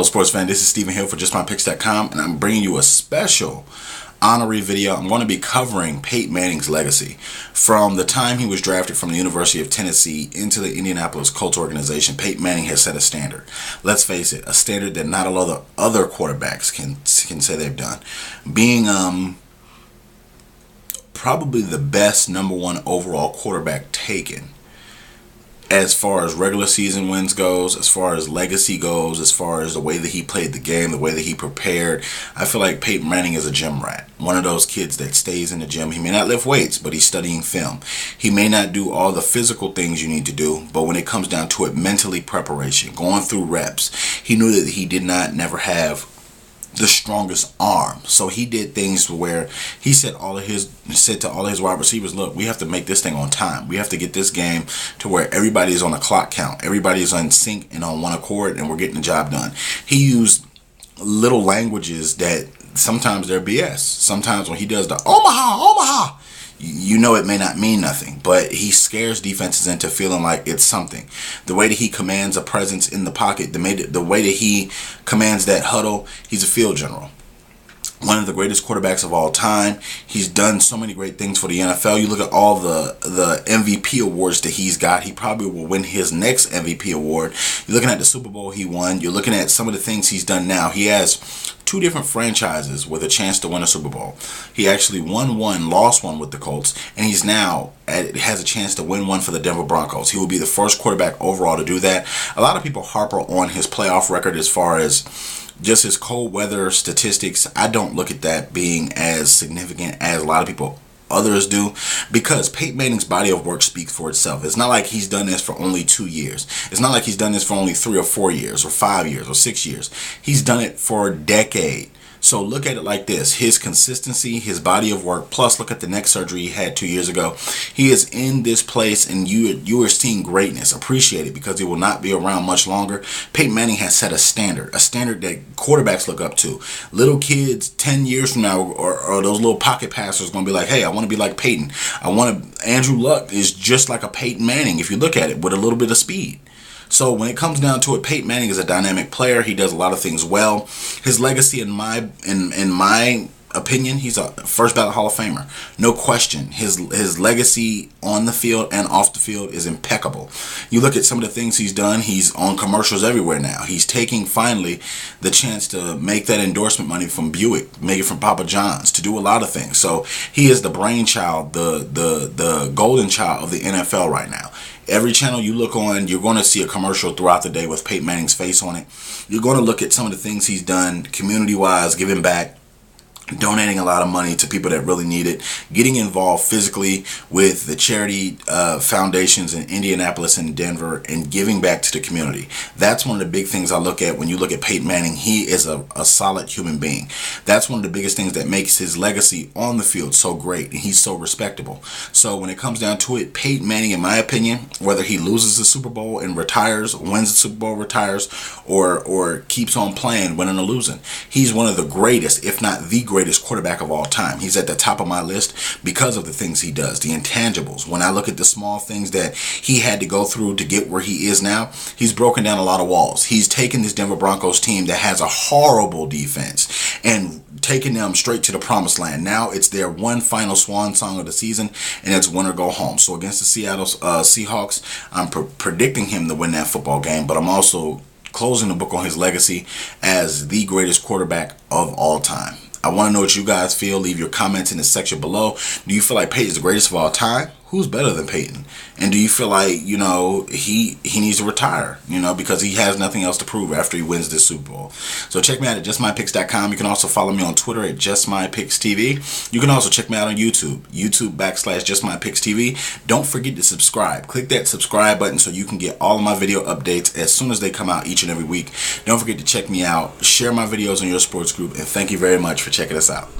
Hello sports fan, this is Stephen Hill for JustMyPicks.com, and I'm bringing you a special honorary video. I'm going to be covering Peyton Manning's legacy from the time he was drafted from the University of Tennessee into the Indianapolis Colts organization. Peyton Manning has set a standard. Let's face it, a standard that not a lot of other quarterbacks can say they've done. Being probably the best #1 overall quarterback taken, as far as regular season wins goes, as far as legacy goes, as far as the way that he played the game, the way that he prepared. I feel like Peyton Manning is a gym rat. One of those kids that stays in the gym. He may not lift weights, but he's studying film. He may not do all the physical things you need to do, but when it comes down to it, mentally preparation, going through reps, he knew that he did not never have the strongest arm, so he did things where he said to all of his wide receivers, look, we have to make this thing on time. We have to get this game to where everybody is on a clock count, everybody is on sync and on one accord, and we're getting the job done. He used little languages that sometimes they're BS. Sometimes when he does the Omaha, you know it may not mean nothing, but he scares defenses into feeling like it's something. The way that he commands a presence in the pocket, the way that he commands that huddle, he's a field general. One of the greatest quarterbacks of all time. He's done so many great things for the NFL. You look at all the MVP awards that he's got. He probably will win his next MVP award. You're looking at the Super Bowl he won. You're looking at some of the things he's done now. He has 2 different franchises with a chance to win a Super Bowl. He actually won one, lost one with the Colts, and he's now has a chance to win one for the Denver Broncos. He will be the first quarterback overall to do that. A lot of people harp on his playoff record as far as just his cold weather statistics. I don't look at that being as significant as a lot of others do, because Peyton Manning's body of work speaks for itself. It's not like he's done this for only 2 years. It's not like he's done this for only 3 or 4 years or 5 years or 6 years. He's done it for a decade. So look at it like this: his consistency, his body of work, plus look at the neck surgery he had 2 years ago. He is in this place, and you are seeing greatness. Appreciate it, because he will not be around much longer. Peyton Manning has set a standard that quarterbacks look up to. Little kids 10 years from now, or those little pocket passers, are going to be like, hey, I want to be like Peyton. Andrew Luck is just like a Peyton Manning, if you look at it, with a little bit of speed. So when it comes down to it, Peyton Manning is a dynamic player. He does a lot of things well. His legacy, in my opinion, he's a first ballot Hall of Famer, no question. His legacy on the field and off the field is impeccable. You look at some of the things he's done. He's on commercials everywhere now. He's taking finally the chance to make that endorsement money from Buick, make it from Papa John's, to do a lot of things. So he is the brainchild, the golden child of the NFL right now. Every channel you look on, you're going to see a commercial throughout the day with Peyton Manning's face on it. You're going to look at some of the things he's done community-wise, giving back, donating a lot of money to people that really need it, getting involved physically with the charity foundations in Indianapolis and Denver, and giving back to the community. That's one of the big things I look at when you look at Peyton Manning. He is a solid human being. That's one of the biggest things that makes his legacy on the field so great, and he's so respectable. So when it comes down to it, Peyton Manning, in my opinion, whether he loses the Super Bowl and retires, wins the Super Bowl, retires, or keeps on playing, winning or losing, he's one of the greatest, if not the greatest quarterback of all time. He's at the top of my list because of the things he does, the intangibles. When I look at the small things that he had to go through to get where he is now, he's broken down a lot of walls. He's taken this Denver Broncos team that has a horrible defense and taken them straight to the promised land. Now it's their one final swan song of the season, and it's win or go home. So against the Seattle Seahawks, I'm predicting him to win that football game, but I'm also closing the book on his legacy as the greatest quarterback of all time. I want to know what you guys feel. Leave your comments in the section below. Do you feel like Peyton's the greatest of all time? Who's better than Peyton? And do you feel like, he needs to retire, because he has nothing else to prove after he wins this Super Bowl? So check me out at JustMyPicks.com. You can also follow me on Twitter at JustMyPicksTV. You can also check me out on YouTube, YouTube.com/JustMyPicksTV. Don't forget to subscribe. Click that subscribe button so you can get all of my video updates as soon as they come out each and every week. Don't forget to check me out, share my videos on your sports group, and thank you very much for checking us out.